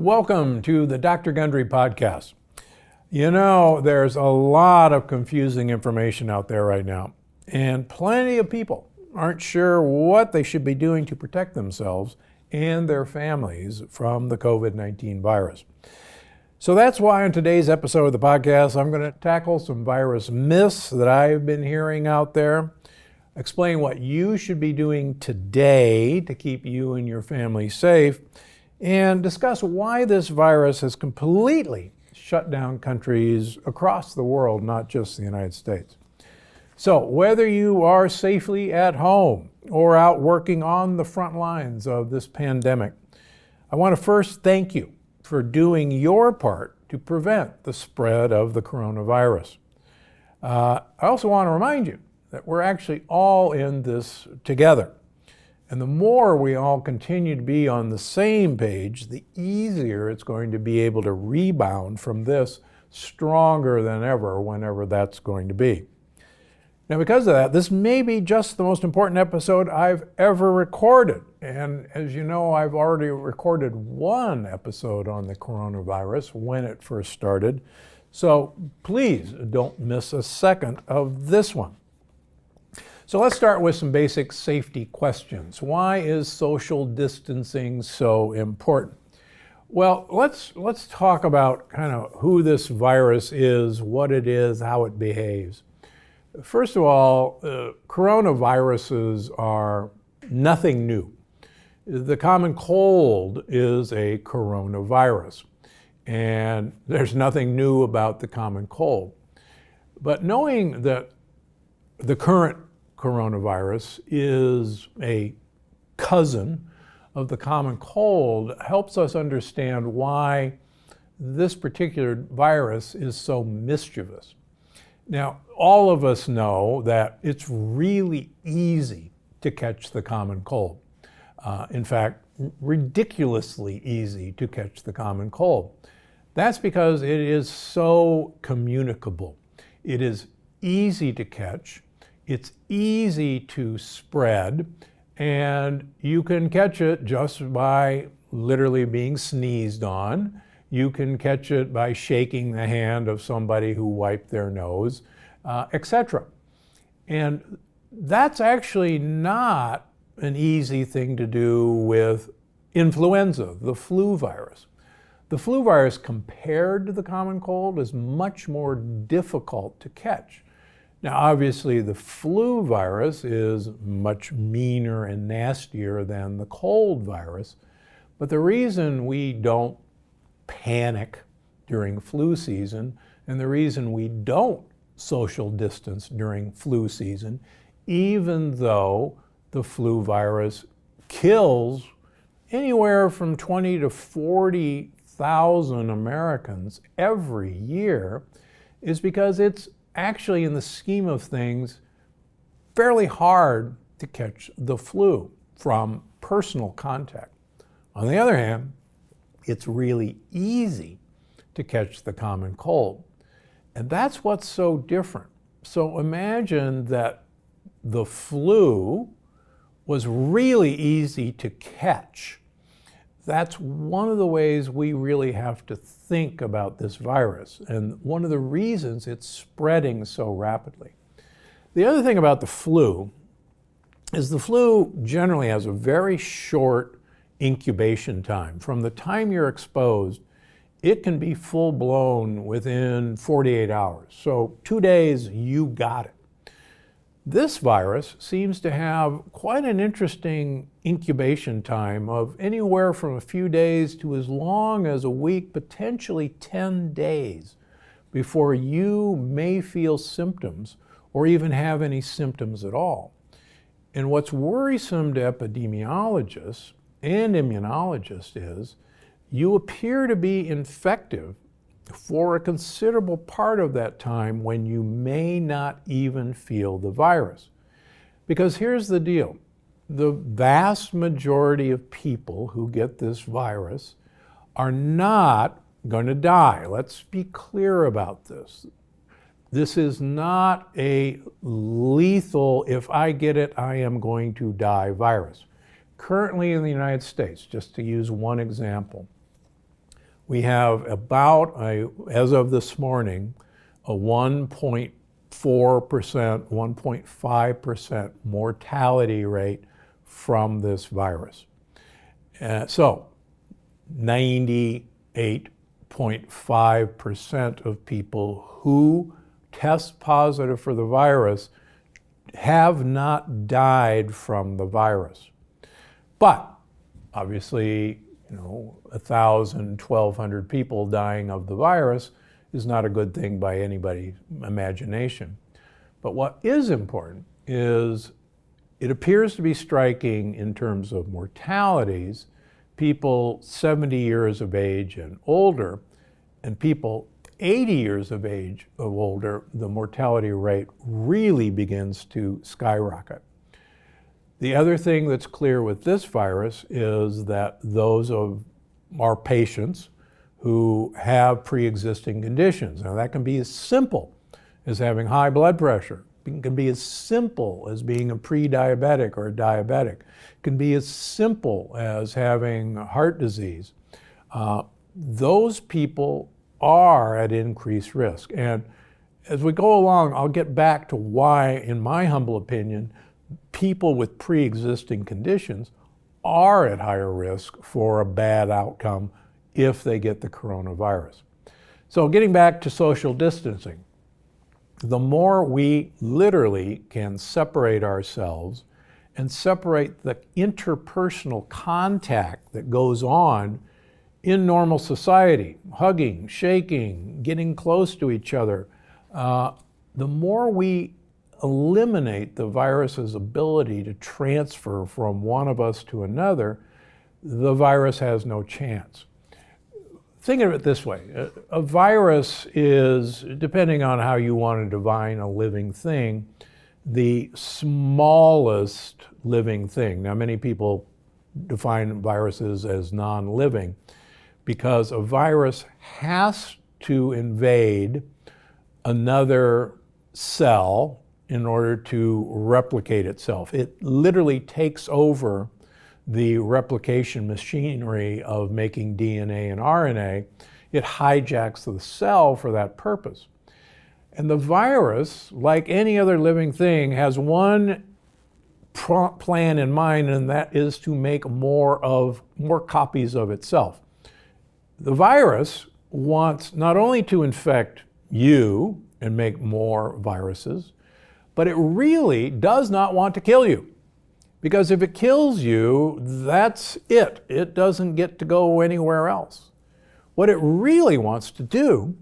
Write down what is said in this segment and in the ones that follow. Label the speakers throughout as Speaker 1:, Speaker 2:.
Speaker 1: Welcome to the Dr. Gundry podcast. You know, there's a lot of confusing information out there right now, and plenty of people aren't sure what they should be doing to protect themselves and their families from the COVID-19 virus. So that's why in today's episode of the podcast, I'm going to tackle some virus myths that I've been hearing out there, explain what you should be doing today to keep you and your family safe, and discuss why this virus has completely shut down countries across the world, not just the United States. So whether you are safely at home or out working on the front lines of this pandemic, I want to first thank you for doing your part to prevent the spread of the coronavirus. I also want to remind you that we're actually all in this together. And the more we all continue to be on the same page, the easier it's going to be able to rebound from this stronger than ever, whenever that's going to be. Now, because of that, this may be just the most important episode I've ever recorded. And as you know, I've already recorded one episode on the coronavirus when it first started. So please don't miss a second of this one. So let's start with some basic safety questions. Why is social distancing so important? Well, let's talk about kind of who this virus is, what it is, how it behaves. First of all, coronaviruses are nothing new. The common cold is a coronavirus, and there's nothing new about the common cold. But knowing that the current coronavirus is a cousin of the common cold helps us understand why this particular virus is so mischievous. Now, all of us know that it's really easy to catch the common cold. In fact, ridiculously easy to catch the common cold. That's because it is so communicable. It is easy to catch. It's easy to spread, and you can catch it just by literally being sneezed on. You can catch it by shaking the hand of somebody who wiped their nose, etc. And that's actually not an easy thing to do with influenza, the flu virus. The flu virus, compared to the common cold, is much more difficult to catch. Now, obviously, the flu virus is much meaner and nastier than the cold virus, but the reason we don't panic during flu season, and the reason we don't social distance during flu season, even though the flu virus kills anywhere from 20 to 40,000 Americans every year, is because it's actually, in the scheme of things, fairly hard to catch the flu from personal contact. On the other hand, it's really easy to catch the common cold. And that's what's so different. So imagine that the flu was really easy to catch. That's one of the ways we really have to think about this virus, and one of the reasons it's spreading so rapidly. The other thing about the flu is the flu generally has a very short incubation time. From the time you're exposed, it can be full-blown within 48 hours. So 2 days, you got it. This virus seems to have quite an interesting incubation time of anywhere from a few days to as long as a week, potentially 10 days, before you may feel symptoms or even have any symptoms at all. And what's worrisome to epidemiologists and immunologists is you appear to be infective for a considerable part of that time when you may not even feel the virus. Because here's the deal. The vast majority of people who get this virus are not going to die. Let's be clear about this. This is not a lethal, if I get it, I am going to die virus. Currently in the United States, just to use one example, We have about, as of this morning, a 1.4%, 1.5% mortality rate from this virus. So 98.5% of people who test positive for the virus have not died from the virus. But obviously, 1,000, 1,200 people dying of the virus is not a good thing by anybody's imagination. But what is important is it appears to be striking in terms of mortalities, people 70 years of age and older, and people 80 years of age or older, the mortality rate really begins to skyrocket. The other thing that's clear with this virus is that those of our patients who have pre-existing conditions, now that can be as simple as having high blood pressure, it can be as simple as being a pre-diabetic or a diabetic, it can be as simple as having heart disease. Those people are at increased risk. And as we go along, I'll get back to why, in my humble opinion, people with pre-existing conditions are at higher risk for a bad outcome if they get the coronavirus. So getting back to social distancing, the more we literally can separate ourselves and separate the interpersonal contact that goes on in normal society, hugging, shaking, getting close to each other, the more we eliminate the virus's ability to transfer from one of us to another, the virus has no chance. Think of it this way. A virus is, depending on how you want to define a living thing, the smallest living thing. Now, many people define viruses as non-living because a virus has to invade another cell in order to replicate itself. It literally takes over the replication machinery of making DNA and RNA. It hijacks the cell for that purpose. And the virus, like any other living thing, has one plan in mind, and that is to make more copies of itself. The virus wants not only to infect you and make more viruses, but it really does not want to kill you. Because if it kills you, that's it. It doesn't get to go anywhere else. What it really wants to do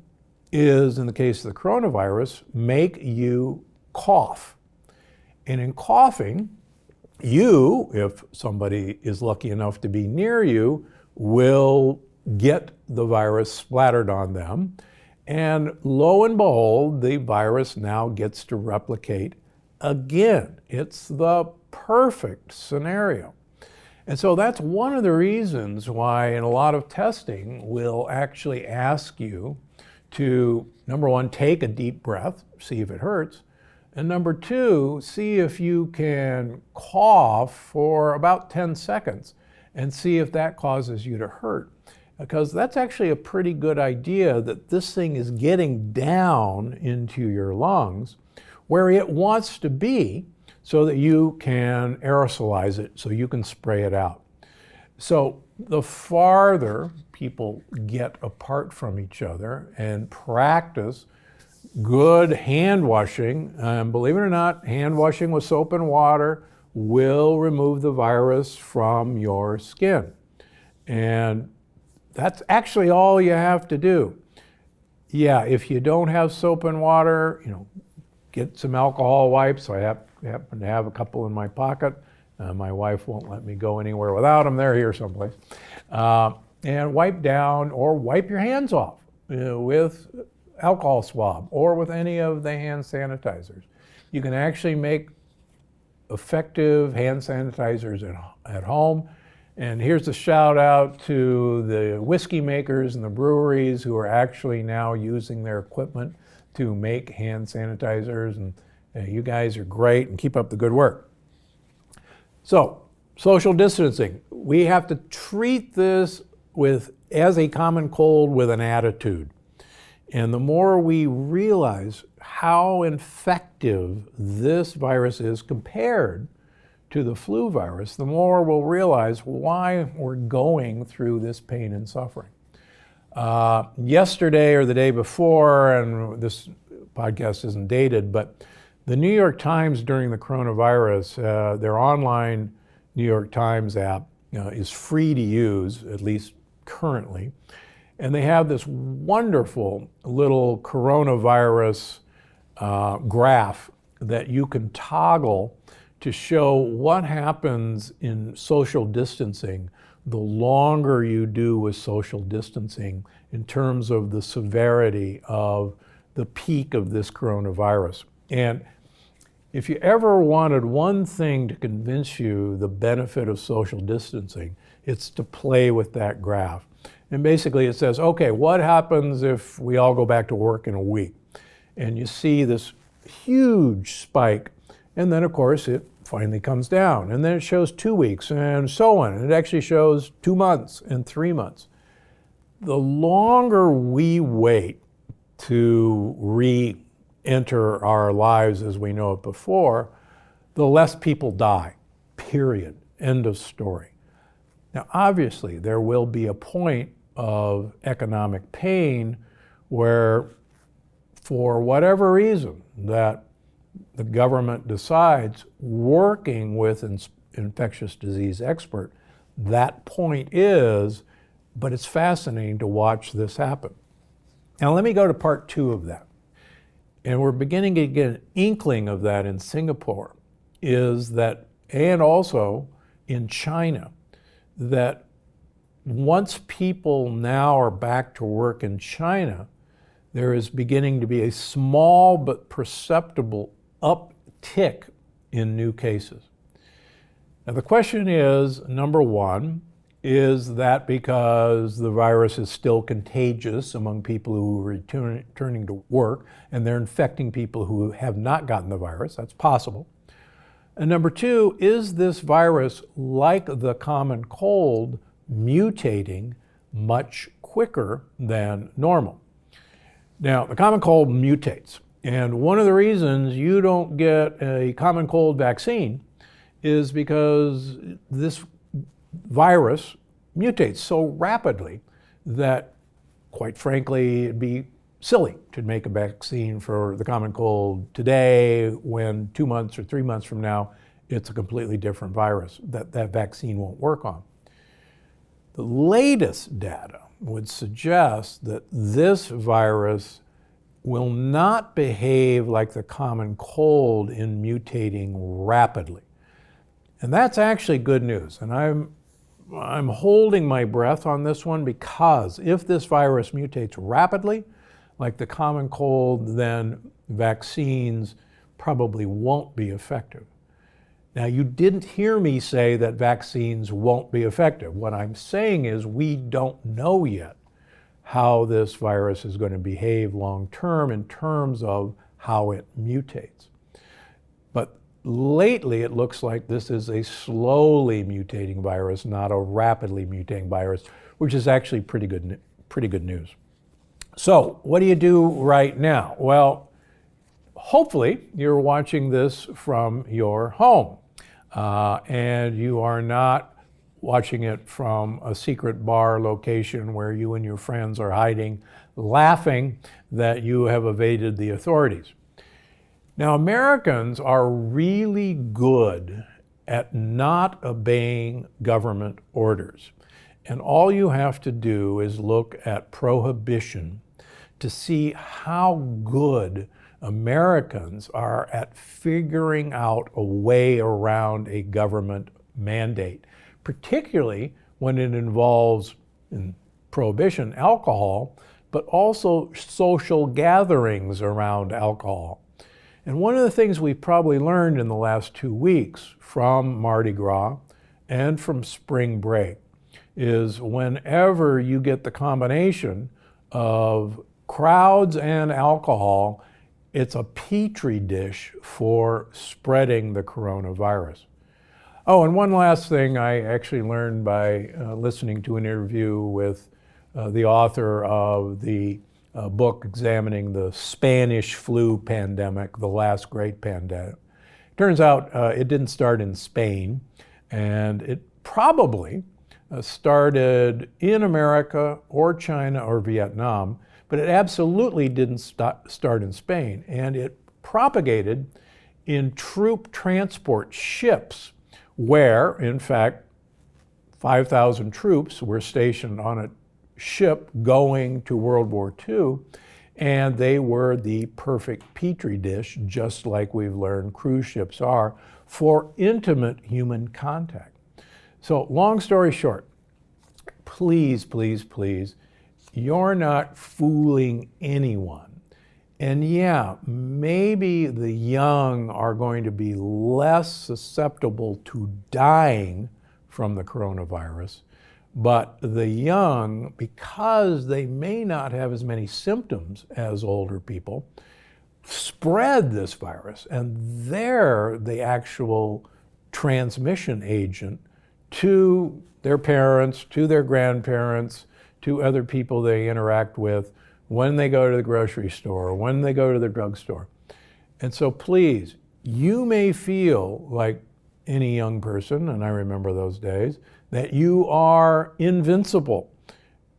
Speaker 1: is, in the case of the coronavirus, make you cough. And in coughing, you, if somebody is lucky enough to be near you, will get the virus splattered on them. And lo and behold, the virus now gets to replicate again. It's the perfect scenario. And so that's one of the reasons why in a lot of testing we'll actually ask you to, number one, take a deep breath, see if it hurts, and number two, see if you can cough for about 10 seconds and see if that causes you to hurt. Because that's actually a pretty good idea that this thing is getting down into your lungs where it wants to be so that you can aerosolize it, so you can spray it out. So the farther people get apart from each other and practice good hand washing, believe it or not, hand washing with soap and water will remove the virus from your skin. And that's actually all you have to do. Yeah, if you don't have soap and water, get some alcohol wipes. I happen to have a couple in my pocket. My wife won't let me go anywhere without them. They're here someplace. And wipe down or wipe your hands off with alcohol swab or with any of the hand sanitizers. You can actually make effective hand sanitizers at home. And here's a shout out to the whiskey makers and the breweries who are actually now using their equipment to make hand sanitizers. And you guys are great and keep up the good work. So, social distancing. We have to treat this as a common cold with an attitude. And the more we realize how infective this virus is compared to the flu virus, the more we'll realize why we're going through this pain and suffering. Yesterday or the day before, and this podcast isn't dated, but the New York Times during the coronavirus, their online New York Times app is free to use, at least currently. And they have this wonderful little coronavirus graph that you can toggle to show what happens in social distancing the longer you do with social distancing in terms of the severity of the peak of this coronavirus. And if you ever wanted one thing to convince you the benefit of social distancing, it's to play with that graph. And basically it says, okay, what happens if we all go back to work in a week? And you see this huge spike, and then of course it finally comes down, and then it shows 2 weeks and so on. And it actually shows 2 months and 3 months. The longer we wait to re-enter our lives as we know it before, the less people die, period, end of story. Now, obviously, there will be a point of economic pain where, for whatever reason, that the government decides, working with an infectious disease expert, that point is, but it's fascinating to watch this happen. Now, let me go to part 2 of that. And we're beginning to get an inkling of that in Singapore, is that, and also in China, that once people now are back to work in China, there is beginning to be a small but perceptible uptick in new cases. Now the question is, number one, is that because the virus is still contagious among people who are returning to work and they're infecting people who have not gotten the virus? That's possible. And number two, is this virus, like the common cold, mutating much quicker than normal? Now, the common cold mutates. And one of the reasons you don't get a common cold vaccine is because this virus mutates so rapidly that, quite frankly, it'd be silly to make a vaccine for the common cold today when 2 months or 3 months from now, it's a completely different virus that vaccine won't work on. The latest data would suggest that this virus will not behave like the common cold in mutating rapidly. And that's actually good news. And I'm holding my breath on this one, because if this virus mutates rapidly, like the common cold, then vaccines probably won't be effective. Now, you didn't hear me say that vaccines won't be effective. What I'm saying is we don't know yet how this virus is going to behave long term in terms of how it mutates. But lately, it looks like this is a slowly mutating virus, not a rapidly mutating virus, which is actually pretty good news. So what do you do right now? Well, hopefully you're watching this from your home, and you are not watching it from a secret bar location where you and your friends are hiding, laughing that you have evaded the authorities. Now, Americans are really good at not obeying government orders. And all you have to do is look at prohibition to see how good Americans are at figuring out a way around a government mandate, particularly when it involves, in prohibition, alcohol, but also social gatherings around alcohol. And one of the things we've probably learned in the last 2 weeks from Mardi Gras and from spring break is whenever you get the combination of crowds and alcohol, it's a petri dish for spreading the coronavirus. Oh, and one last thing I actually learned by listening to an interview with the author of the book examining the Spanish flu pandemic, the last great pandemic. Turns out it didn't start in Spain, and it probably started in America or China or Vietnam, but it absolutely didn't start in Spain, and it propagated in troop transport ships where, in fact, 5,000 troops were stationed on a ship going to World War II, and they were the perfect petri dish, just like we've learned cruise ships are, for intimate human contact. So, long story short, please, please, please, you're not fooling anyone. And yeah, maybe the young are going to be less susceptible to dying from the coronavirus, but the young, because they may not have as many symptoms as older people, spread this virus, and they're the actual transmission agent to their parents, to their grandparents, to other people they interact with when they go to the grocery store, when they go to the drugstore. And so please, you may feel like any young person, and I remember those days, that you are invincible.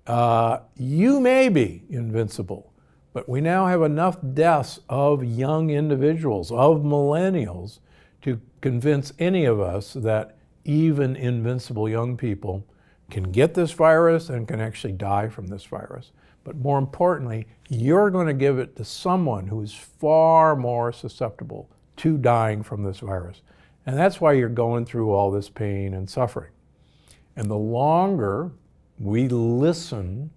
Speaker 1: You may be invincible, but we now have enough deaths of young individuals, of millennials, to convince any of us that even invincible young people can get this virus and can actually die from this virus. But more importantly, you're going to give it to someone who is far more susceptible to dying from this virus. And that's why you're going through all this pain and suffering. And the longer we listen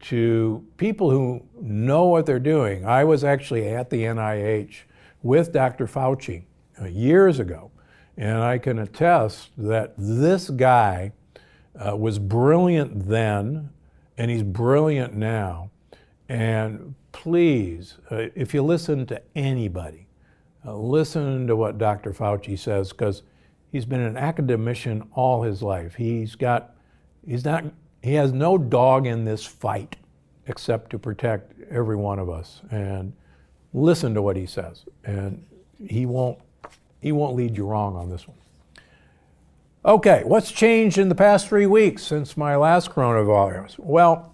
Speaker 1: to people who know what they're doing. I was actually at the NIH with Dr. Fauci years ago, and I can attest that this guy was brilliant then, and he's brilliant now. And please, if you listen to anybody, listen to what Dr. Fauci says, because he's been an academician all his life. He has no dog in this fight except to protect every one of us. And listen to what he says, and he won't lead you wrong on this one. Okay, what's changed in the past 3 weeks since my last coronavirus? Well,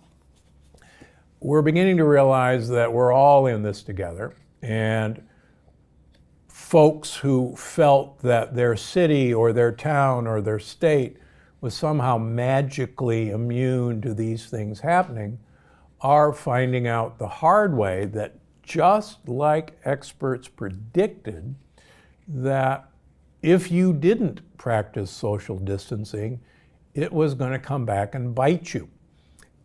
Speaker 1: we're beginning to realize that we're all in this together, and folks who felt that their city or their town or their state was somehow magically immune to these things happening are finding out the hard way that, just like experts predicted, that if you didn't practice social distancing, it was going to come back and bite you.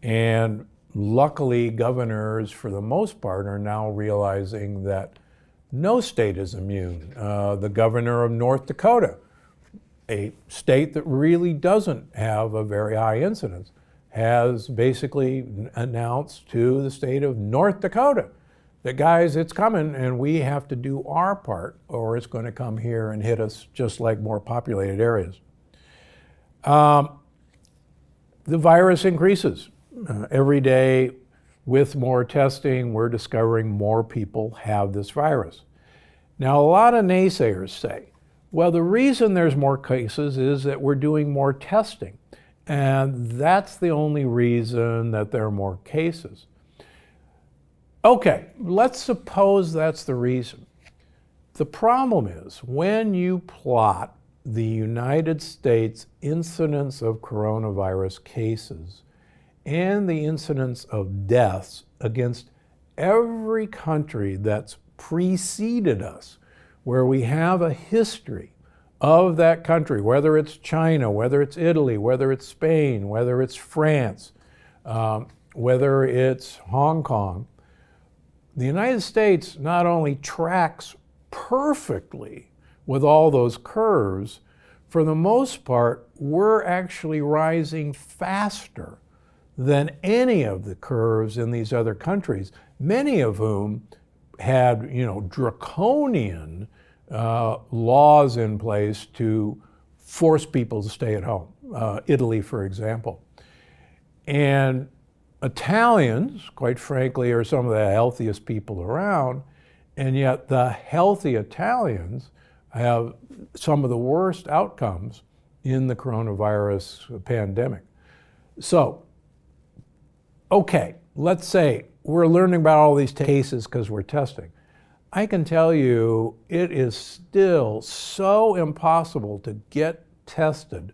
Speaker 1: And luckily, governors, for the most part, are now realizing that no state is immune. The governor of North Dakota, a state that really doesn't have a very high incidence, has basically announced to the state of North Dakota that, guys, it's coming and we have to do our part or it's going to come here and hit us just like more populated areas. The virus increases. Every day with more testing, we're discovering more people have this virus. Now, a lot of naysayers say, well, the reason there's more cases is that we're doing more testing. And that's the only reason that there are more cases. Okay, let's suppose that's the reason. The problem is when you plot the United States incidence of coronavirus cases and the incidence of deaths against every country that's preceded us, where we have a history of that country, whether it's China, whether it's Italy, whether it's Spain, whether it's France, whether it's Hong Kong, the United States not only tracks perfectly with all those curves, for the most part, we're actually rising faster than any of the curves in these other countries, many of whom had, draconian laws in place to force people to stay at home. Italy, for example. And Italians, quite frankly, are some of the healthiest people around, and yet the healthy Italians have some of the worst outcomes in the coronavirus pandemic. So, okay, let's say we're learning about all these cases because we're testing. I can tell you it is still so impossible to get tested,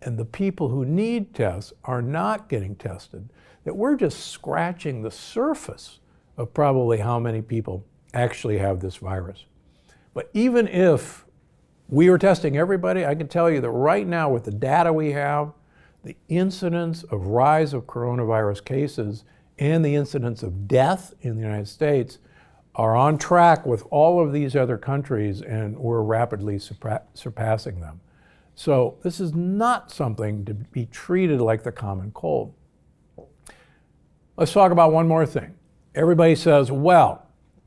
Speaker 1: and the people who need tests are not getting tested, that we're just scratching the surface of probably how many people actually have this virus. But even if we were testing everybody, I can tell you that right now with the data we have, the incidence of rise of coronavirus cases and the incidence of death in the United States are on track with all of these other countries, and we're rapidly surpassing them. So this is not something to be treated like the common cold. Let's talk about one more thing. Everybody says, well,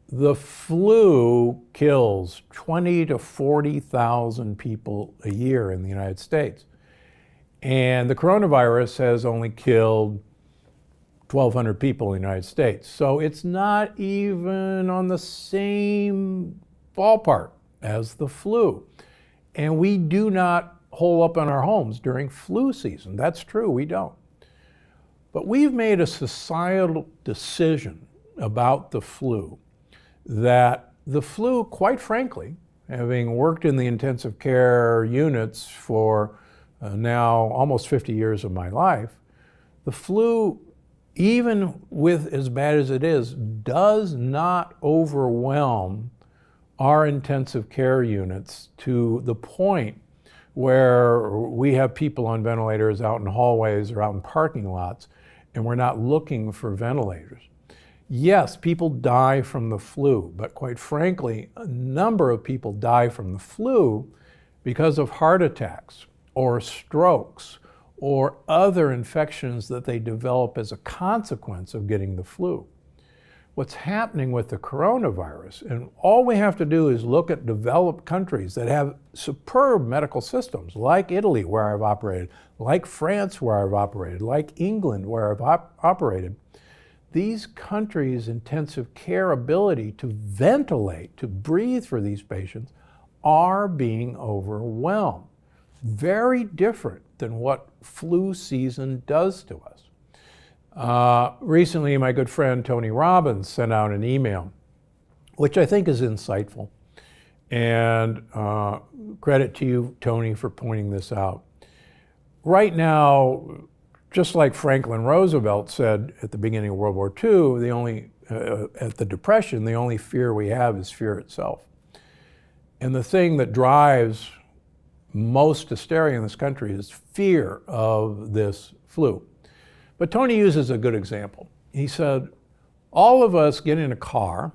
Speaker 1: the flu kills 20 to 40,000 people a year in the United States. And the coronavirus has only killed 1,200 people in the United States. So it's not even on the same ballpark as the flu. And we do not hole up in our homes during flu season. That's true, we don't. But we've made a societal decision about the flu that the flu, quite frankly, having worked in the intensive care units for now almost 50 years of my life, the flu, even with as bad as it is, does not overwhelm our intensive care units to the point where we have people on ventilators out in hallways or out in parking lots, and we're not looking for ventilators. Yes, people die from the flu, but quite frankly, a number of people die from the flu because of heart attacks or strokes or other infections that they develop as a consequence of getting the flu. What's happening with the coronavirus, and all we have to do is look at developed countries that have superb medical systems, like Italy, where I've operated, like France, where I've operated, like England, where I've operated. These countries' intensive care ability to ventilate, to breathe for these patients, are being overwhelmed. Very different than what flu season does to us. Recently, my good friend Tony Robbins sent out an email, which I think is insightful. And credit to you, Tony, for pointing this out. Right now, just like Franklin Roosevelt said at the beginning of World War II, at the Depression, the only fear we have is fear itself. And the thing that drives most hysteria in this country is fear of this flu. But Tony uses a good example. He said, all of us get in a car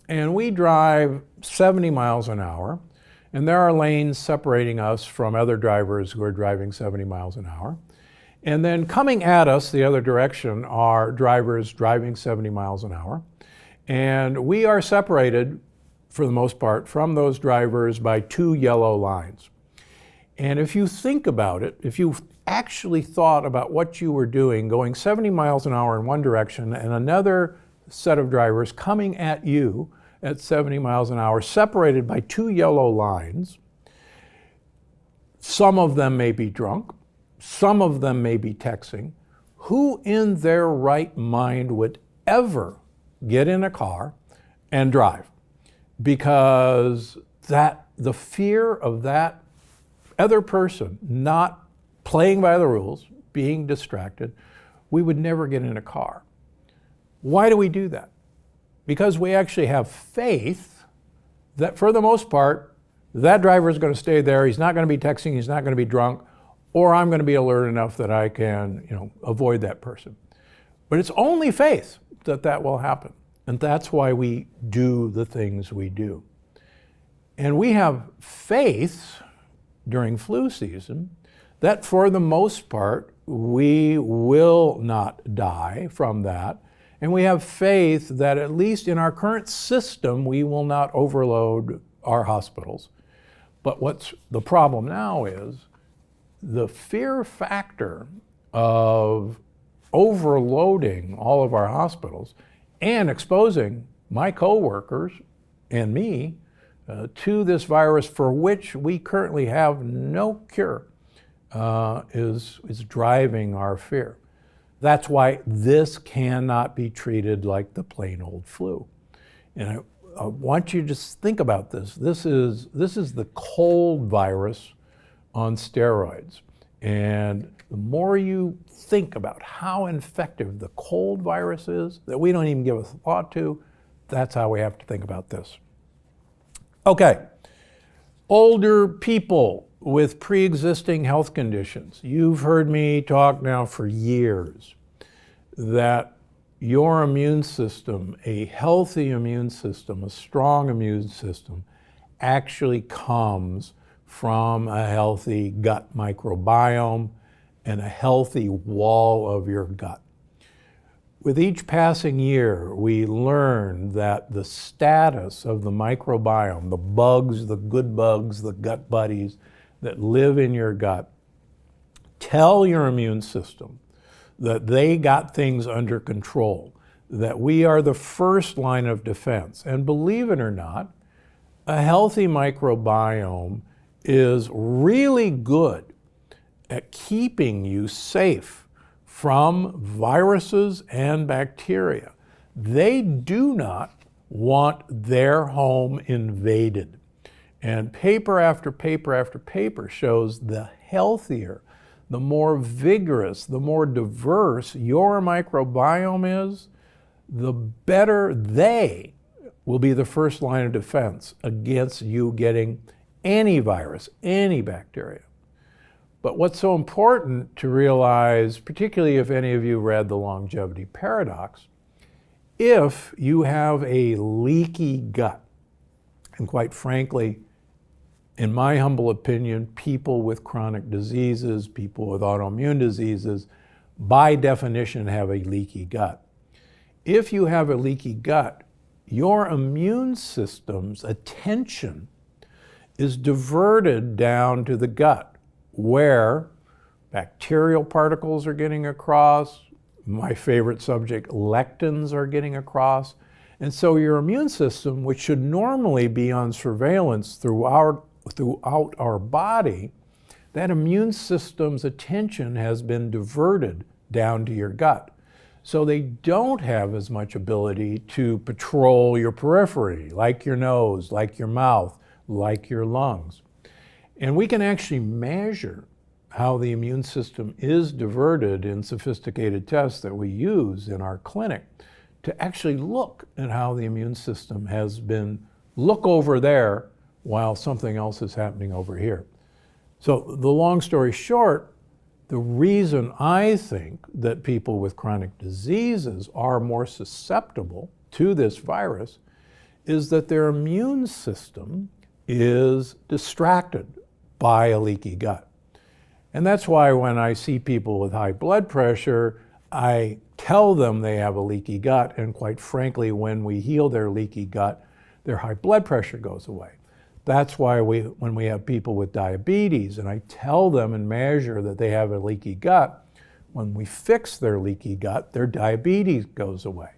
Speaker 1: and we drive 70 miles an hour, and there are lanes separating us from other drivers who are driving 70 miles an hour. And then coming at us the other direction are drivers driving 70 miles an hour. And we are separated, for the most part, from those drivers by 2 yellow lines. And if you think about it, if you actually thought about what you were doing, going 70 miles an hour in one direction and another set of drivers coming at you at 70 miles an hour, separated by 2 yellow lines, some of them may be drunk, some of them may be texting. Who in their right mind would ever get in a car and drive? Because the fear of that other person not playing by the rules, being distracted, we would never get in a car. Why do we do that? Because we actually have faith that for the most part, that driver is going to stay there, he's not going to be texting, he's not going to be drunk, or I'm going to be alert enough that I can, avoid that person. But it's only faith that that will happen. And that's why we do the things we do. And we have faith during flu season that for the most part, we will not die from that. And we have faith that at least in our current system, we will not overload our hospitals. But what's the problem now is the fear factor of overloading all of our hospitals and exposing my coworkers and me to this virus for which we currently have no cure is driving our fear. That's why this cannot be treated like the plain old flu. And I want you to just think about this. This is the cold virus on steroids. And the more you think about how infective the cold virus is, that we don't even give a thought to, that's how we have to think about this. Okay, older people with pre-existing health conditions. You've heard me talk now for years that your immune system, a healthy immune system, a strong immune system, actually comes from a healthy gut microbiome and a healthy wall of your gut. With each passing year, we learn that the status of the microbiome, the bugs, the good bugs, the gut buddies that live in your gut, tell your immune system that they got things under control, that we are the first line of defense. And believe it or not, a healthy microbiome is really good at keeping you safe from viruses and bacteria. They do not want their home invaded. And paper after paper after paper shows the healthier, the more vigorous, the more diverse your microbiome is, the better they will be the first line of defense against you getting any virus, any bacteria. But what's so important to realize, particularly if any of you read The Longevity Paradox, if you have a leaky gut, and quite frankly, in my humble opinion, people with chronic diseases, people with autoimmune diseases, by definition have a leaky gut. If you have a leaky gut, your immune system's attention is diverted down to the gut, where bacterial particles are getting across, my favorite subject, lectins are getting across. And so your immune system, which should normally be on surveillance throughout our body, that immune system's attention has been diverted down to your gut. So they don't have as much ability to patrol your periphery, like your nose, like your mouth, like your lungs. And we can actually measure how the immune system is diverted in sophisticated tests that we use in our clinic to actually look at how the immune system has been look over there while something else is happening over here. So the long story short, the reason I think that people with chronic diseases are more susceptible to this virus is that their immune system is distracted by a leaky gut. And that's why when I see people with high blood pressure, I tell them they have a leaky gut, and quite frankly, when we heal their leaky gut, their high blood pressure goes away. That's why when we have people with diabetes, and I tell them and measure that they have a leaky gut, when we fix their leaky gut, their diabetes goes away.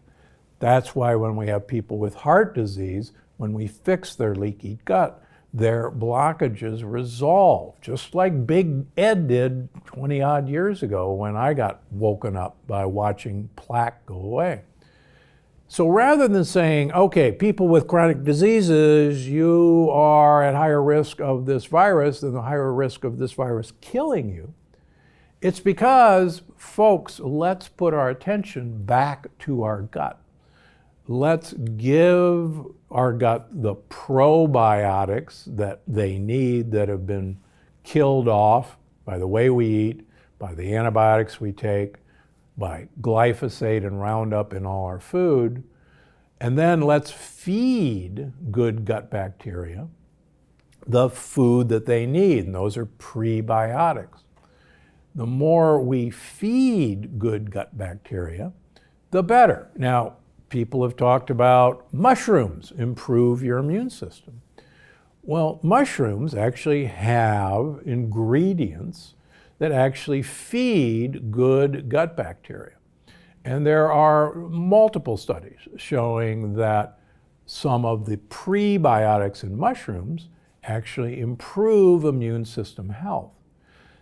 Speaker 1: That's why when we have people with heart disease, when we fix their leaky gut, their blockages resolve, just like Big Ed did 20 odd years ago when I got woken up by watching plaque go away. So rather than saying, okay, people with chronic diseases, you are at higher risk of this virus and the higher risk of this virus killing you, it's because, folks, let's put our attention back to our gut. Let's give our gut the probiotics that they need that have been killed off by the way we eat, by the antibiotics we take, by glyphosate and Roundup in all our food. And then let's feed good gut bacteria the food that they need, and those are prebiotics. The more we feed good gut bacteria, the better. Now, people have talked about mushrooms improve your immune system. Well, mushrooms actually have ingredients that actually feed good gut bacteria. And there are multiple studies showing that some of the prebiotics in mushrooms actually improve immune system health.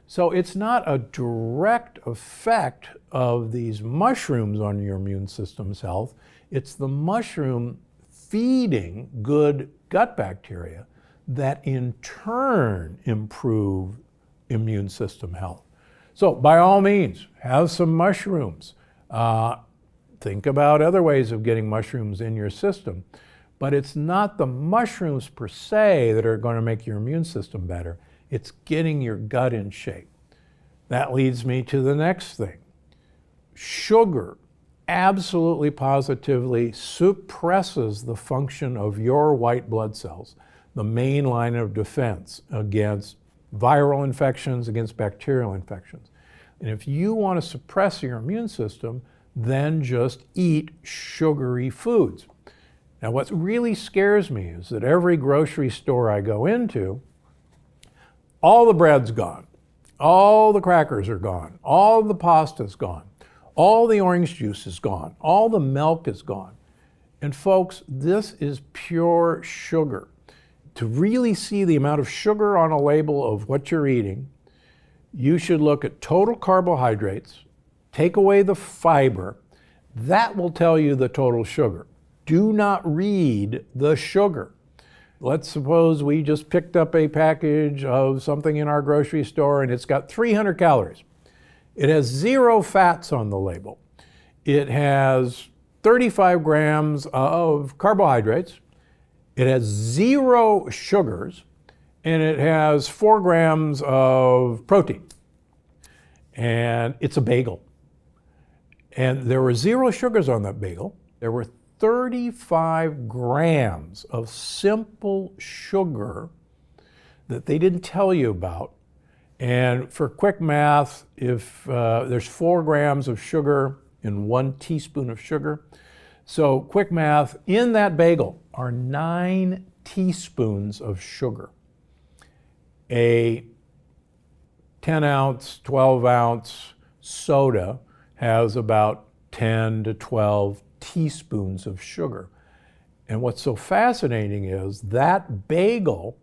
Speaker 1: So it's not a direct effect of these mushrooms on your immune system's health. It's the mushroom feeding good gut bacteria that in turn improve immune system health. So by all means, have some mushrooms. Think about other ways of getting mushrooms in your system. But it's not the mushrooms per se that are going to make your immune system better. It's getting your gut in shape. That leads me to the next thing. Sugar absolutely positively suppresses the function of your white blood cells, the main line of defense against viral infections, against bacterial infections. And if you want to suppress your immune system, then just eat sugary foods. Now, what really scares me is that every grocery store I go into, all the bread's gone, all the crackers are gone, all the pasta's gone, all the orange juice is gone, all the milk is gone. And folks, this is pure sugar. To really see the amount of sugar on a label of what you're eating, you should look at total carbohydrates, take away the fiber. That will tell you the total sugar. Do not read the sugar. Let's suppose we just picked up a package of something in our grocery store and it's got 300 calories. It has 0 fats on the label. It has 35 grams of carbohydrates. It has 0 sugars, and it has 4 grams of protein. And it's a bagel. And there were 0 sugars on that bagel. There were 35 grams of simple sugar that they didn't tell you about. And for quick math, if there's 4 grams of sugar in 1 teaspoon of sugar, so quick math, in that bagel are 9 teaspoons of sugar. A 10 ounce, 12 ounce soda has about 10 to 12 teaspoons of sugar. And what's so fascinating is that bagel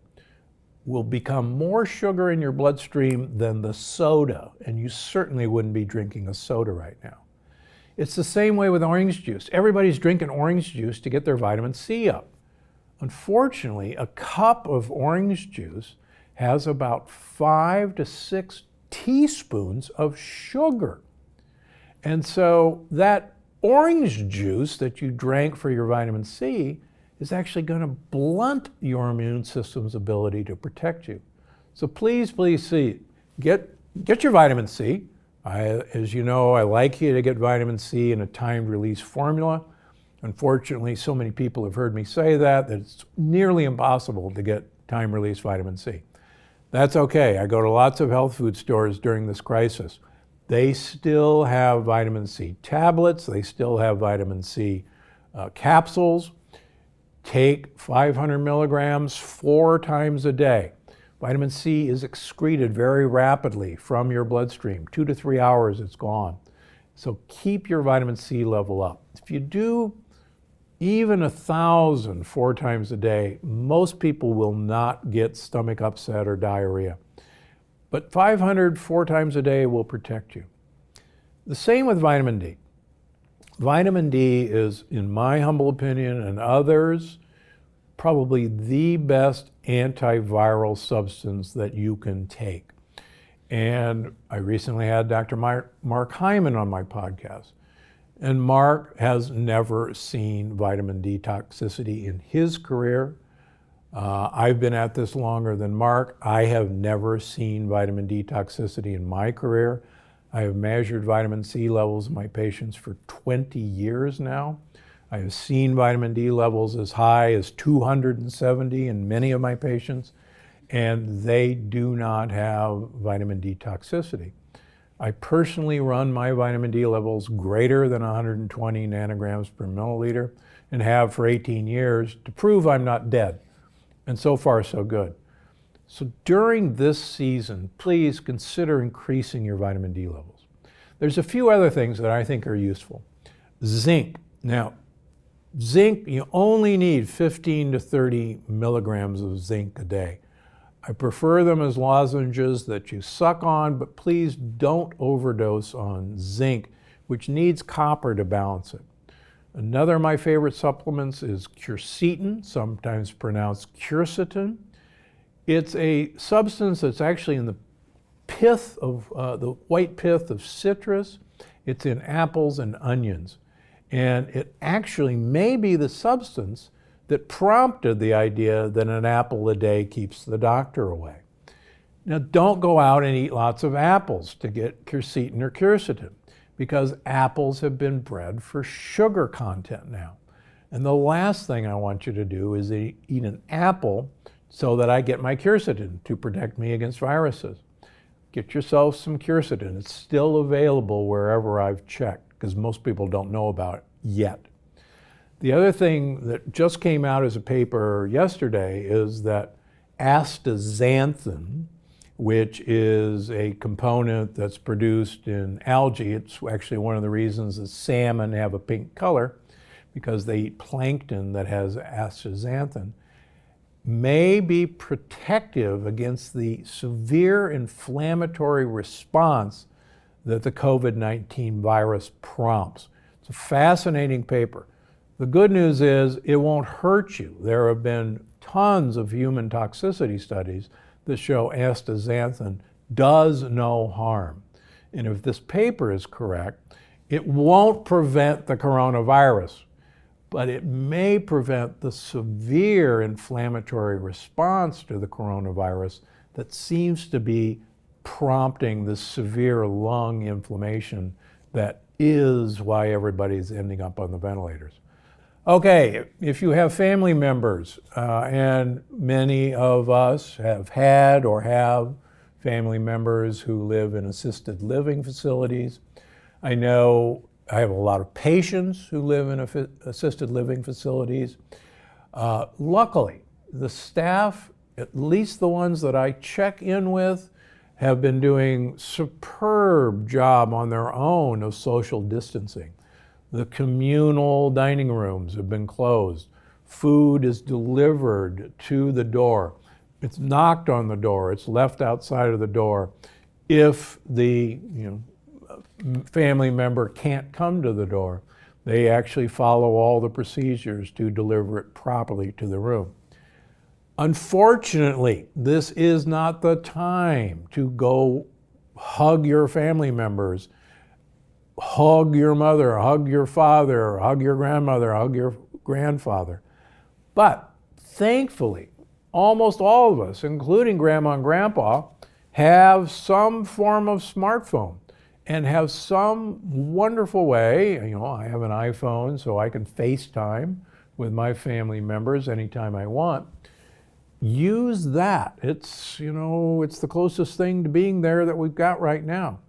Speaker 1: will become more sugar in your bloodstream than the soda, and you certainly wouldn't be drinking a soda right now. It's the same way with orange juice. Everybody's drinking orange juice to get their vitamin C up. Unfortunately, a cup of orange juice has about 5 to 6 teaspoons of sugar. And so that orange juice that you drank for your vitamin C is actually going to blunt your immune system's ability to protect you. So please, get your vitamin C. As you know, I like you to get vitamin C in a timed release formula. Unfortunately, so many people have heard me say that it's nearly impossible to get time release vitamin C. That's okay. I go to lots of health food stores during this crisis. They still have vitamin C tablets. They still have vitamin C capsules. Take 500 milligrams 4 times a day. Vitamin C is excreted very rapidly from your bloodstream. 2 to 3 hours, it's gone. So keep your vitamin C level up. If you do even 1,000 4 times a day, most people will not get stomach upset or diarrhea. But 500 4 times a day will protect you. The same with vitamin D. Vitamin D is, in my humble opinion and others, probably the best antiviral substance that you can take. And I recently had Dr. Mark Hyman on my podcast. And Mark has never seen vitamin D toxicity in his career. I've been at this longer than Mark. I have never seen vitamin D toxicity in my career. I have measured vitamin C levels in my patients for 20 years now. I have seen vitamin D levels as high as 270 in many of my patients, and they do not have vitamin D toxicity. I personally run my vitamin D levels greater than 120 nanograms per milliliter and have for 18 years to prove I'm not dead. And so far, so good. So during this season, please consider increasing your vitamin D levels. There's a few other things that I think are useful. Zinc. Now, zinc, you only need 15 to 30 milligrams of zinc a day. I prefer them as lozenges that you suck on, but please don't overdose on zinc, which needs copper to balance it. Another of my favorite supplements is quercetin, sometimes pronounced quercetin. It's a substance that's actually in the pith of the white pith of citrus. It's in apples and onions. And it actually may be the substance that prompted the idea that an apple a day keeps the doctor away. Now, don't go out and eat lots of apples to get quercetin or quercetin, because apples have been bred for sugar content now. And the last thing I want you to do is eat an apple so that I get my quercetin to protect me against viruses. Get yourself some quercetin. It's still available wherever I've checked, because most people don't know about it yet. The other thing that just came out as a paper yesterday is that astaxanthin, which is a component that's produced in algae. It's actually one of the reasons that salmon have a pink color, because they eat plankton that has astaxanthin, may be protective against the severe inflammatory response that the COVID-19 virus prompts. It's a fascinating paper. The good news is it won't hurt you. There have been tons of human toxicity studies that show astaxanthin does no harm. And if this paper is correct, it won't prevent the coronavirus, but it may prevent the severe inflammatory response to the coronavirus that seems to be prompting the severe lung inflammation that is why everybody's ending up on the ventilators. Okay, if you have family members, and many of us have had or have family members who live in assisted living facilities. I know I have a lot of patients who live in assisted living facilities. Luckily, the staff, at least the ones that I check in with, have been doing superb job on their own of social distancing. The communal dining rooms have been closed. Food is delivered to the door. It's knocked on the door. It's left outside of the door. If the family member can't come to the door, they actually follow all the procedures to deliver it properly to the room. Unfortunately, this is not the time to go hug your family members, hug your mother, hug your father, hug your grandmother, hug your grandfather. But thankfully, almost all of us, including grandma and grandpa, have some form of smartphone and have some wonderful way. I have an iPhone, so I can FaceTime with my family members anytime I want. Use that. It's the closest thing to being there that we've got right now.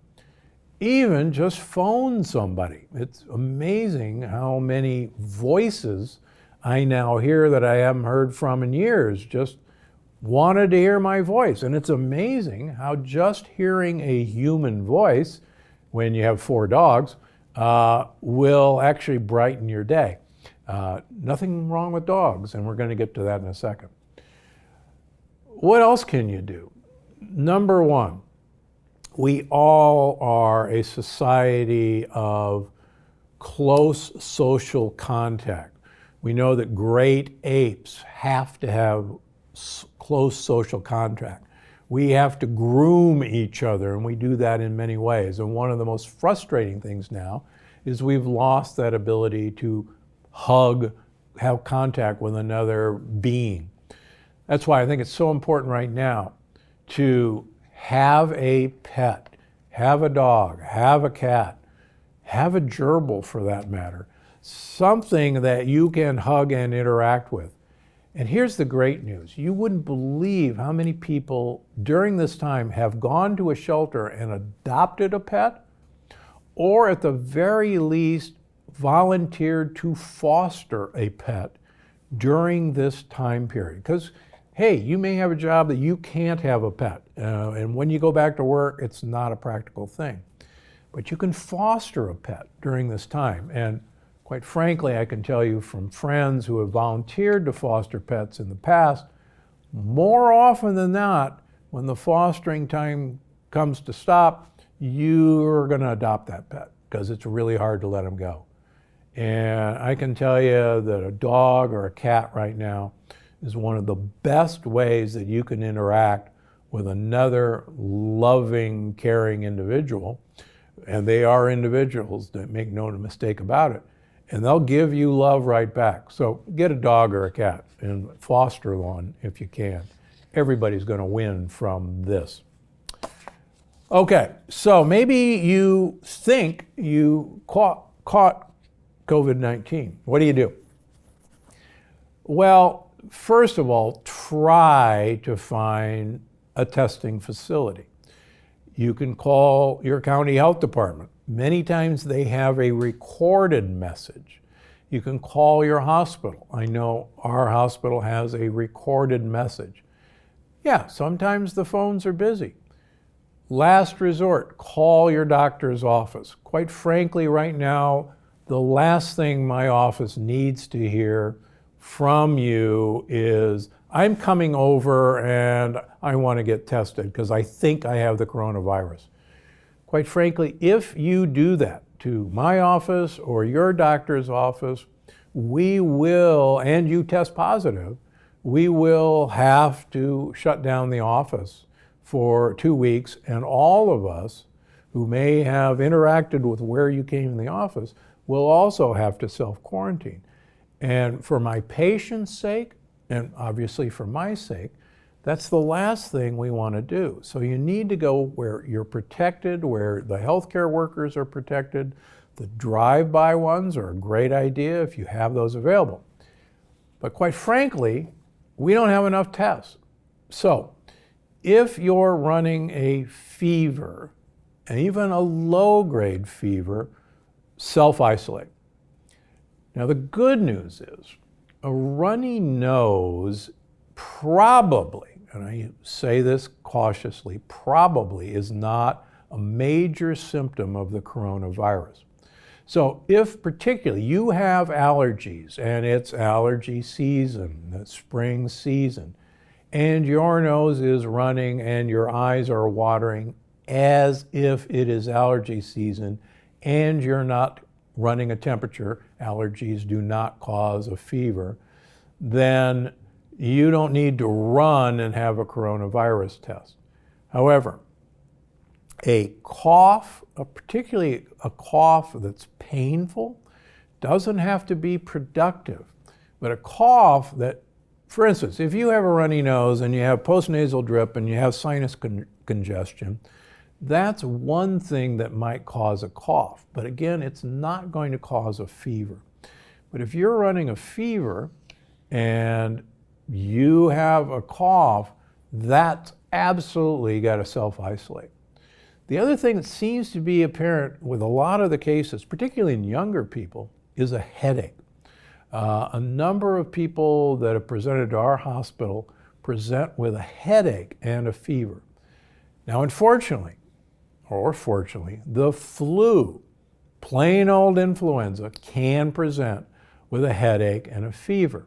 Speaker 1: Even just phone somebody. It's amazing how many voices I now hear that I haven't heard from in years just wanted to hear my voice. And it's amazing how just hearing a human voice when you have 4 dogs will actually brighten your day. Nothing wrong with dogs, and we're going to get to that in a second. What else can you do? Number one, we all are a society of close social contact. We know that great apes have to have close social contact. We have to groom each other, and we do that in many ways. And one of the most frustrating things now is we've lost that ability to hug, have contact with another being. That's why I think it's so important right now to have a pet, have a dog, have a cat, have a gerbil for that matter, something that you can hug and interact with. And here's the great news. You wouldn't believe how many people during this time have gone to a shelter and adopted a pet, or at the very least volunteered to foster a pet during this time period. Because hey, you may have a job that you can't have a pet. And when you go back to work, it's not a practical thing. But you can foster a pet during this time. And quite frankly, I can tell you from friends who have volunteered to foster pets in the past, more often than not, when the fostering time comes to stop, you're going to adopt that pet because it's really hard to let them go. And I can tell you that a dog or a cat right now is one of the best ways that you can interact with another loving, caring individual. And they are individuals, that make no mistake about it. And they'll give you love right back. So get a dog or a cat and foster one if you can. Everybody's going to win from this. Okay, so maybe you think you caught COVID-19. What do you do? Well, first of all, try to find a testing facility. You can call your county health department. Many times they have a recorded message. You can call your hospital. I know our hospital has a recorded message. Yeah, sometimes the phones are busy. Last resort, call your doctor's office. Quite frankly, right now, the last thing my office needs to hear from you is, I'm coming over and I want to get tested because I think I have the coronavirus. Quite frankly, if you do that to my office or your doctor's office, we will, and you test positive, we will have to shut down the office for 2 weeks, and all of us who may have interacted with where you came in the office will also have to self-quarantine. And for my patient's sake, and obviously for my sake, that's the last thing we want to do. So you need to go where you're protected, where the healthcare workers are protected. The drive-by ones are a great idea if you have those available. But quite frankly, we don't have enough tests. So if you're running a fever, and even a low-grade fever, self-isolate. Now the good news is, a runny nose probably, and I say this cautiously, probably is not a major symptom of the coronavirus. So if particularly you have allergies and it's allergy season, it's spring season, and your nose is running and your eyes are watering as if it is allergy season, and you're not running a temperature, allergies do not cause a fever, then you don't need to run and have a coronavirus test. However, a cough, particularly a cough that's painful, doesn't have to be productive. But a cough that, for instance, if you have a runny nose and you have postnasal drip and you have sinus congestion, that's one thing that might cause a cough. But again, it's not going to cause a fever. But if you're running a fever and you have a cough, that's absolutely got to self-isolate. The other thing that seems to be apparent with a lot of the cases, particularly in younger people, is a headache. A number of people that have presented to our hospital present with a headache and a fever. Now, unfortunately, or fortunately, the flu, plain old influenza, can present with a headache and a fever.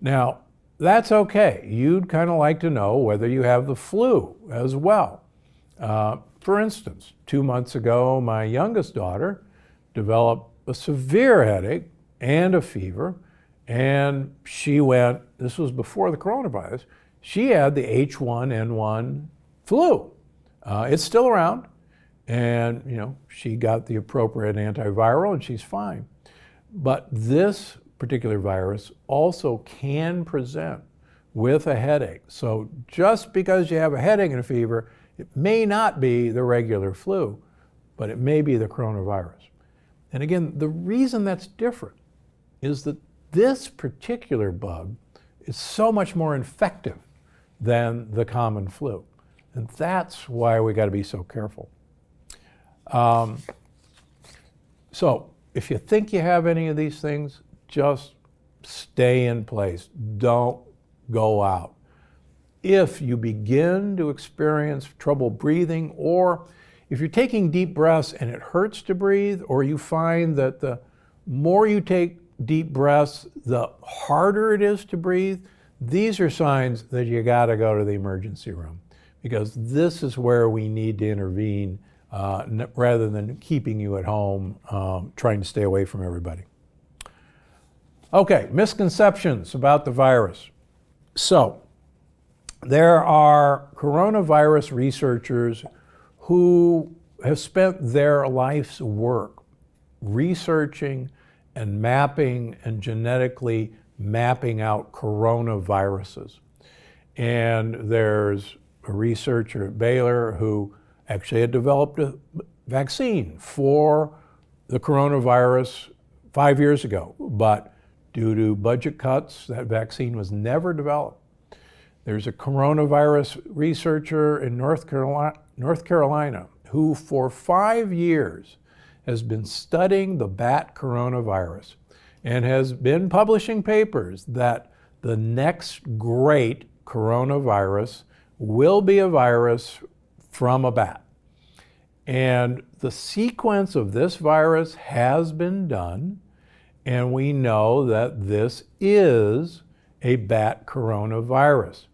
Speaker 1: Now, that's okay. You'd kind of like to know whether you have the flu as well. For instance, 2 months ago, my youngest daughter developed a severe headache and a fever, and she went, this was before the coronavirus, she had the H1N1 flu. It's still around, and she got the appropriate antiviral and she's fine. But this particular virus also can present with a headache. So just because you have a headache and a fever, it may not be the regular flu, but it may be the coronavirus. And again, the reason that's different is that this particular bug is so much more infective than the common flu. And that's why we got to be so careful. So if you think you have any of these things, just stay in place. Don't go out. if you begin to experience trouble breathing, or if you're taking deep breaths and it hurts to breathe, or you find that the more you take deep breaths, the harder it is to breathe, these are signs that you got to go to the emergency room, because this is where we need to intervene rather than keeping you at home trying to stay away from everybody. Okay, misconceptions about the virus. So, there are coronavirus researchers who have spent their life's work researching and mapping and genetically mapping out coronaviruses. And there's a researcher at Baylor who actually had developed a vaccine for the coronavirus 5 years ago, but due to budget cuts, that vaccine was never developed. There's a coronavirus researcher in North Carolina who for 5 years has been studying the bat coronavirus and has been publishing papers that the next great coronavirus will be a virus from a bat. And the sequence of this virus has been done, and we know that this is a bat coronavirus.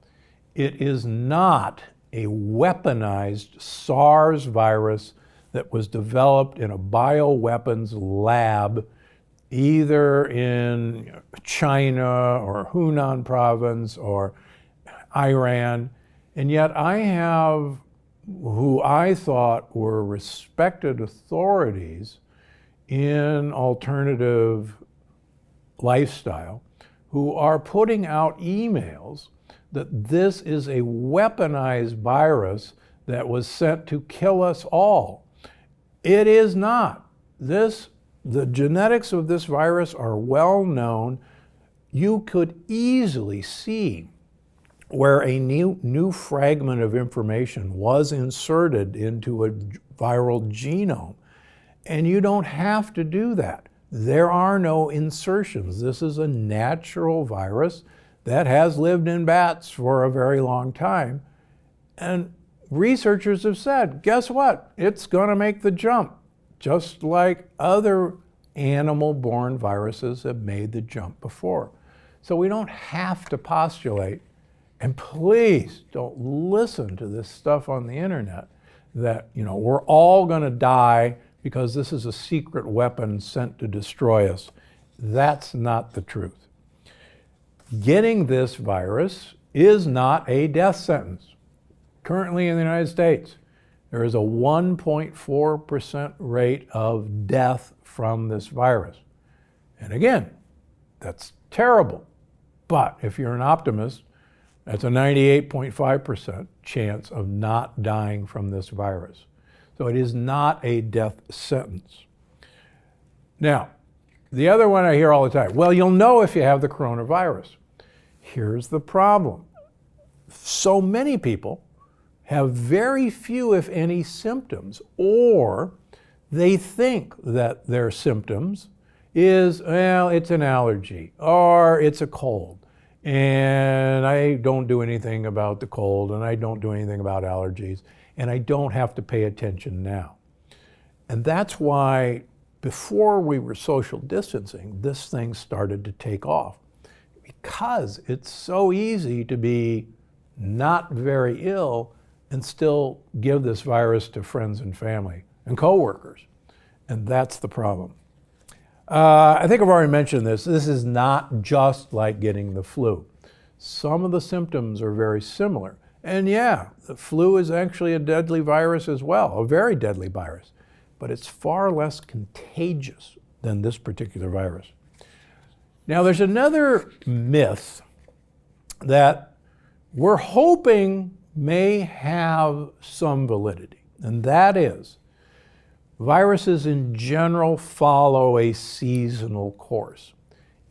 Speaker 1: It is not a weaponized SARS virus that was developed in a bioweapons lab either in China or Hunan province or Iran. And yet I have who I thought were respected authorities in alternative lifestyle who are putting out emails that this is a weaponized virus that was sent to kill us all. It is not. The genetics of this virus are well known. You could easily see where a new fragment of information was inserted into a viral genome. And you don't have to do that. There are no insertions. This is a natural virus that has lived in bats for a very long time. And researchers have said, guess what? It's going to make the jump, just like other animal-borne viruses have made the jump before. So we don't have to postulate, and please don't listen to this stuff on the internet that, we're all going to die because this is a secret weapon sent to destroy us. That's not the truth. Getting this virus is not a death sentence. Currently in the United States, there is a 1.4% rate of death from this virus. And again, that's terrible. But if you're an optimist, that's a 98.5% chance of not dying from this virus. So it is not a death sentence. Now, the other one I hear all the time, well, you'll know if you have the coronavirus. Here's the problem. So many people have very few, if any, symptoms, or they think that their symptoms is, well, it's an allergy, or it's a cold, and I don't do anything about the cold, and I don't do anything about allergies, and I don't have to pay attention now. And that's why before we were social distancing, this thing started to take off, because it's so easy to be not very ill and still give this virus to friends and family and coworkers. And that's the problem. I think I've already mentioned this. This is not just like getting the flu. Some of the symptoms are very similar. And yeah, the flu is actually a deadly virus as well, a very deadly virus, but it's far less contagious than this particular virus. Now, there's another myth that we're hoping may have some validity, and that is viruses in general follow a seasonal course.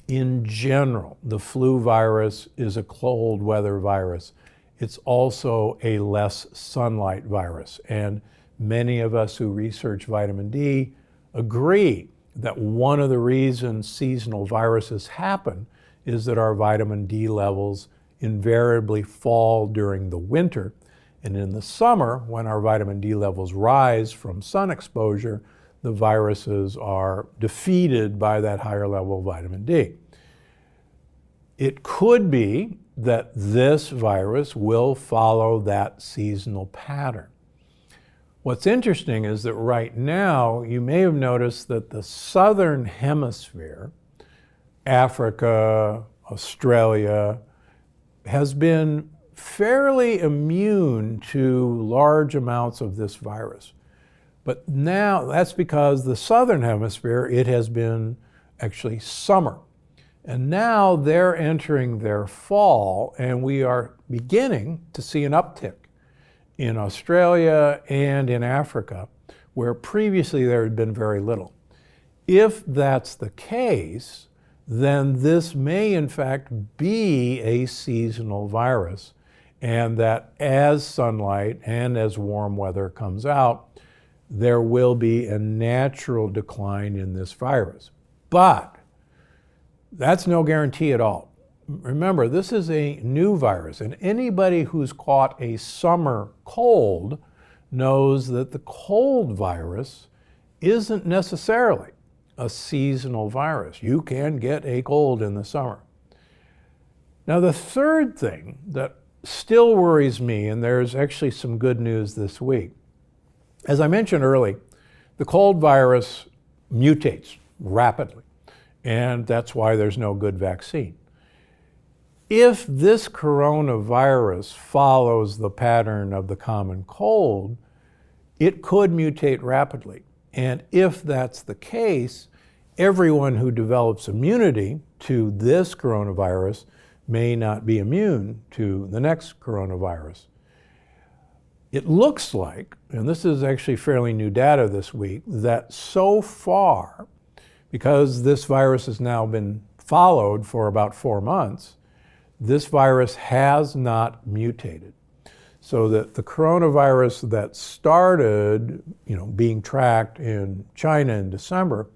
Speaker 1: In general, the flu virus is a cold weather virus. It's also a less sunlight virus, and many of us who research vitamin D agree that one of the reasons seasonal viruses happen is that our vitamin D levels invariably fall during the winter. And in the summer, when our vitamin D levels rise from sun exposure, the viruses are defeated by that higher level of vitamin D. It could be that this virus will follow that seasonal pattern. What's interesting is that right now, you may have noticed that the southern hemisphere, Africa, Australia, has been fairly immune to large amounts of this virus. But now that's because the southern hemisphere, it has been actually summer. And now they're entering their fall, and we are beginning to see an uptick in Australia and in Africa, where previously there had been very little. If that's the case, then this may in fact be a seasonal virus, and that as sunlight and as warm weather comes out, there will be a natural decline in this virus. But that's no guarantee at all. Remember, this is a new virus, and anybody who's caught a summer cold knows that the cold virus isn't necessarily a seasonal virus. You can get a cold in the summer. Now, the third thing that still worries me, and there's actually some good news this week. As I mentioned earlier, the cold virus mutates rapidly, and that's why there's no good vaccine. If this coronavirus follows the pattern of the common cold, it could mutate rapidly. And if that's the case, everyone who develops immunity to this coronavirus may not be immune to the next coronavirus. It looks like, and this is actually fairly new data this week, that so far, because this virus has now been followed for about 4 months, this virus has not mutated. So that the coronavirus that started, being tracked in China in December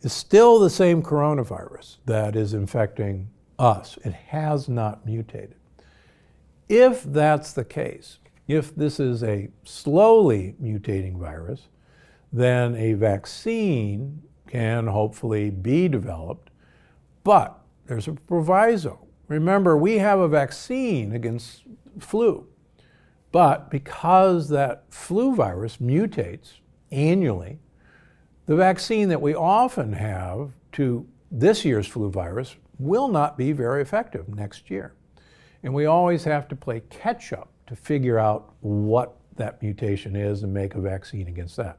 Speaker 1: is still the same coronavirus that is infecting us. It has not mutated. If that's the case, if this is a slowly mutating virus, then a vaccine can hopefully be developed, but there's a proviso. Remember, we have a vaccine against flu, but because that flu virus mutates annually, the vaccine that we often have to this year's flu virus will not be very effective next year. And we always have to play catch up to figure out what that mutation is and make a vaccine against that.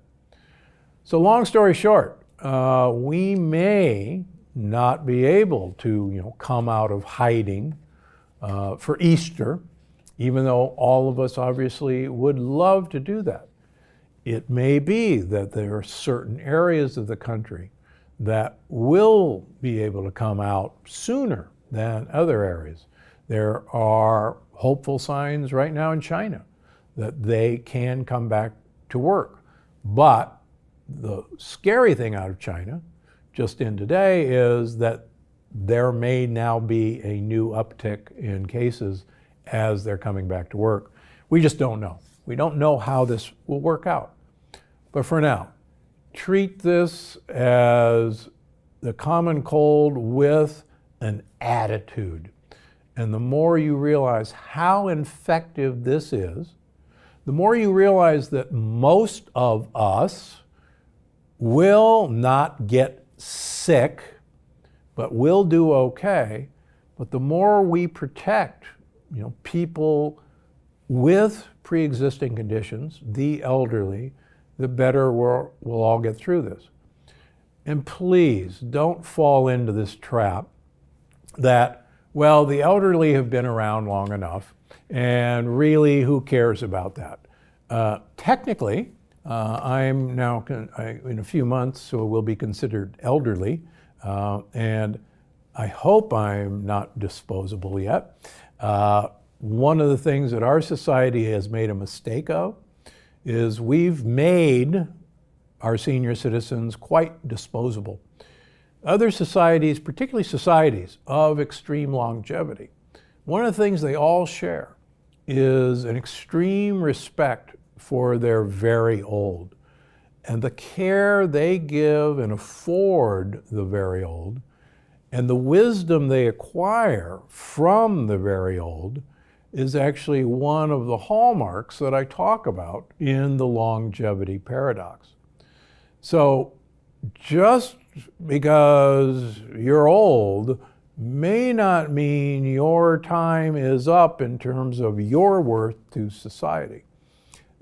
Speaker 1: So long story short, we may not be able to come out of hiding for Easter, even though all of us obviously would love to do that. It may be that there are certain areas of the country that will be able to come out sooner than other areas. There are hopeful signs right now in China that they can come back to work. But the scary thing out of China, just in today, is that there may now be a new uptick in cases as they're coming back to work. We just don't know. We don't know how this will work out. But for now, treat this as the common cold with an attitude. And the more you realize how infective this is, the more you realize that most of us will not get sick, but will do okay. But the more we protect, people with pre-existing conditions, the elderly, the better we'll all get through this. And please don't fall into this trap that, well, the elderly have been around long enough, and really, who cares about that? Technically, I'm now, in a few months, so will be considered elderly, and I hope I'm not disposable yet. One of the things that our society has made a mistake of is we've made our senior citizens quite disposable. Other societies, particularly societies of extreme longevity, one of the things they all share is an extreme respect for their very old and the care they give and afford the very old and the wisdom they acquire from the very old is actually one of the hallmarks that I talk about in the longevity paradox. So just because you're old may not mean your time is up in terms of your worth to society.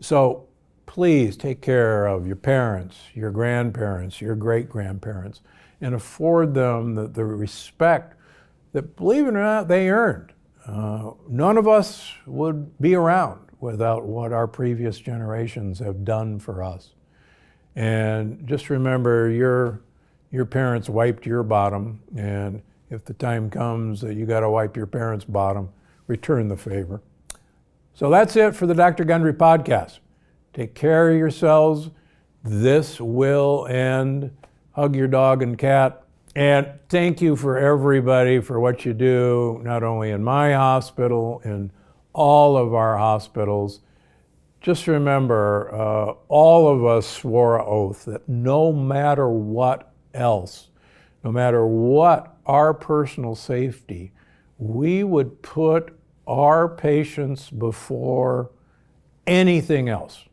Speaker 1: So please take care of your parents, your grandparents, your great-grandparents, and afford them the respect that, believe it or not, they earned. None of us would be around without what our previous generations have done for us. And just remember, your parents wiped your bottom, and if the time comes that you got to wipe your parents' bottom, return the favor. So that's it for the Dr. Gundry podcast. Take care of yourselves. This will end. Hug your dog and cat. And thank you for everybody for what you do, not only in my hospital, in all of our hospitals. Just remember, all of us swore an oath that no matter what else, no matter what our personal safety, we would put our patients before anything else,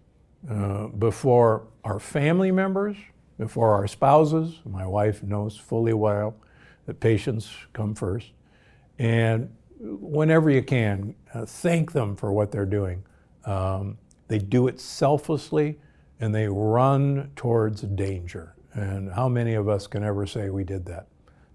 Speaker 1: before our family members, before our spouses. My wife knows fully well that patients come first. And whenever you can, thank them for what they're doing. They do it selflessly and they run towards danger. And how many of us can ever say we did that?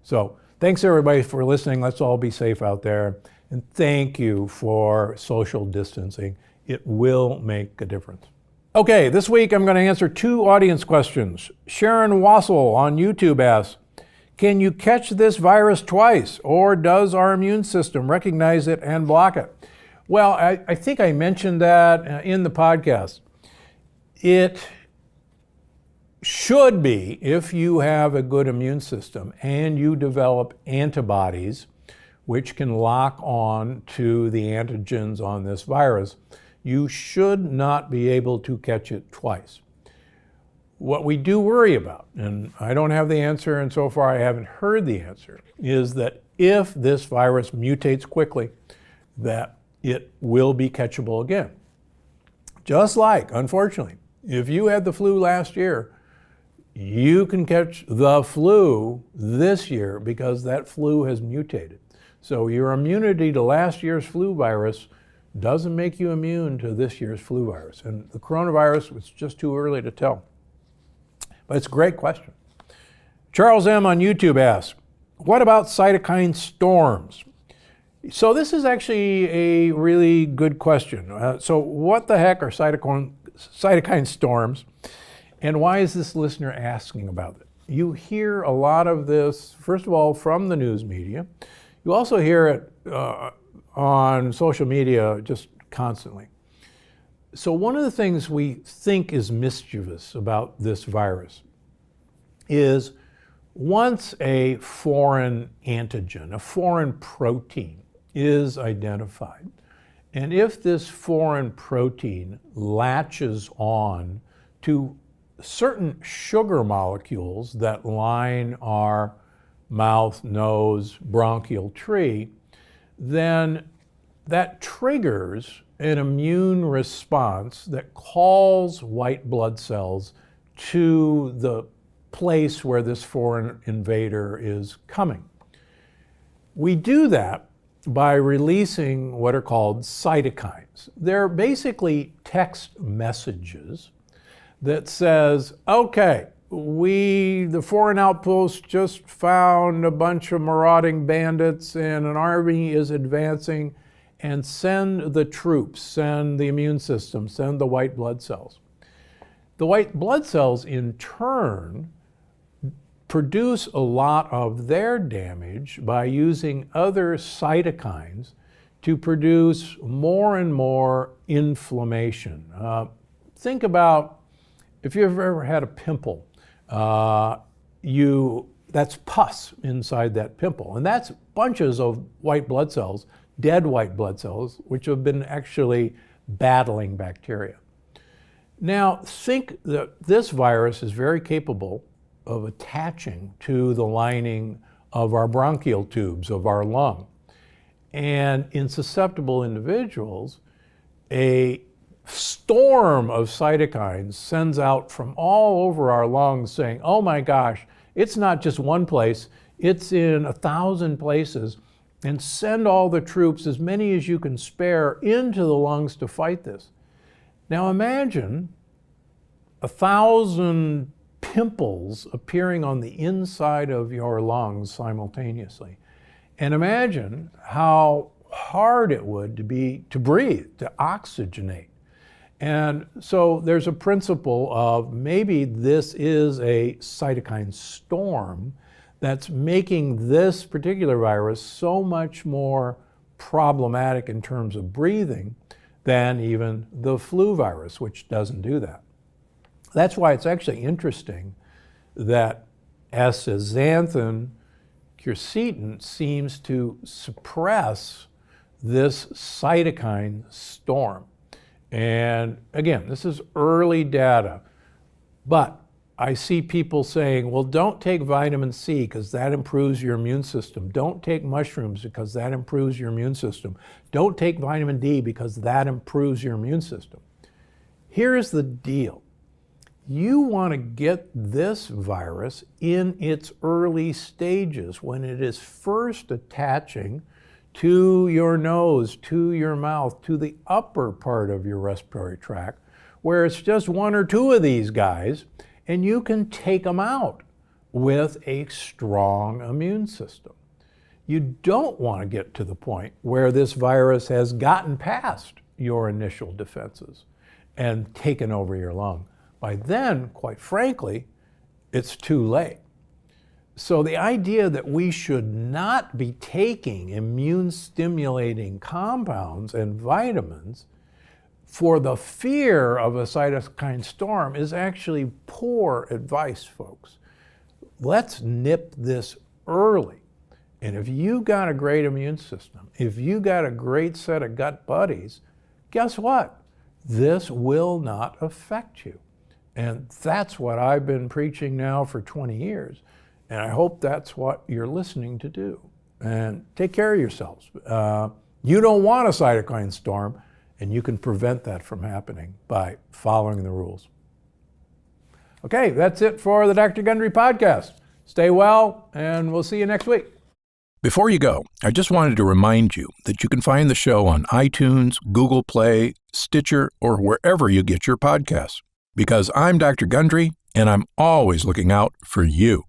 Speaker 1: So thanks everybody for listening. Let's all be safe out there. And thank you for social distancing. It will make a difference. Okay, this week I'm going to answer 2 audience questions. Sharon Wassel on YouTube asks, can you catch this virus twice, or does our immune system recognize it and block it? Well, I think I mentioned that in the podcast. It should be, if you have a good immune system and you develop antibodies which can lock on to the antigens on this virus, you should not be able to catch it twice. What we do worry about, and I don't have the answer, and so far I haven't heard the answer, is that if this virus mutates quickly, that it will be catchable again. Just like, unfortunately, if you had the flu last year, you can catch the flu this year because that flu has mutated. So your immunity to last year's flu virus doesn't make you immune to this year's flu virus. And the coronavirus was just too early to tell. But it's a great question. Charles M. on YouTube asks, what about cytokine storms? So this is actually a really good question. So what the heck are cytokine storms? And why is this listener asking about it? You hear a lot of this, first of all, from the news media. You also hear it on social media just constantly. So one of the things we think is mischievous about this virus is once a foreign antigen, a foreign protein is identified, and if this foreign protein latches on to certain sugar molecules that line our mouth, nose, bronchial tree, then that triggers an immune response that calls white blood cells to the place where this foreign invader is coming. We do that by releasing what are called cytokines. They're basically text messages that says, okay, the foreign outpost just found a bunch of marauding bandits and an army is advancing, and send the troops, send the immune system, send the white blood cells. The white blood cells in turn produce a lot of their damage by using other cytokines to produce more and more inflammation. Think about if you've ever had a pimple, that's pus inside that pimple, and that's bunches of white blood cells dead white blood cells, which have been actually battling bacteria. Now, think that this virus is very capable of attaching to the lining of our bronchial tubes of our lung. And in susceptible individuals, a storm of cytokines sends out from all over our lungs saying, oh my gosh, it's not just one place, it's in 1,000 places, and send all the troops, as many as you can spare, into the lungs to fight this. Now imagine 1,000 pimples appearing on the inside of your lungs simultaneously. And imagine how hard it would be to breathe, to oxygenate. And so there's a principle of maybe this is a cytokine storm that's making this particular virus so much more problematic in terms of breathing than even the flu virus, which doesn't do that. That's why it's actually interesting that astaxanthin quercetin seems to suppress this cytokine storm. And again, this is early data, but I see people saying, well, don't take vitamin C because that improves your immune system. Don't take mushrooms because that improves your immune system. Don't take vitamin D because that improves your immune system. Here's the deal. You want to get this virus in its early stages when it is first attaching to your nose, to your mouth, to the upper part of your respiratory tract, where it's just one or two of these guys, and you can take them out with a strong immune system. You don't want to get to the point where this virus has gotten past your initial defenses and taken over your lung. By then, quite frankly, it's too late. So the idea that we should not be taking immune-stimulating compounds and vitamins for the fear of a cytokine storm is actually poor advice, folks. Let's nip this early. And if you got a great immune system, if you got a great set of gut buddies, guess what? This will not affect you. And that's what I've been preaching now for 20 years. And I hope that's what you're listening to do. And take care of yourselves. You don't want a cytokine storm, and you can prevent that from happening by following the rules. Okay, that's it for the Dr. Gundry podcast. Stay well, and we'll see you next week.
Speaker 2: Before you go, I just wanted to remind you that you can find the show on iTunes, Google Play, Stitcher, or wherever you get your podcasts. Because I'm Dr. Gundry, and I'm always looking out for you.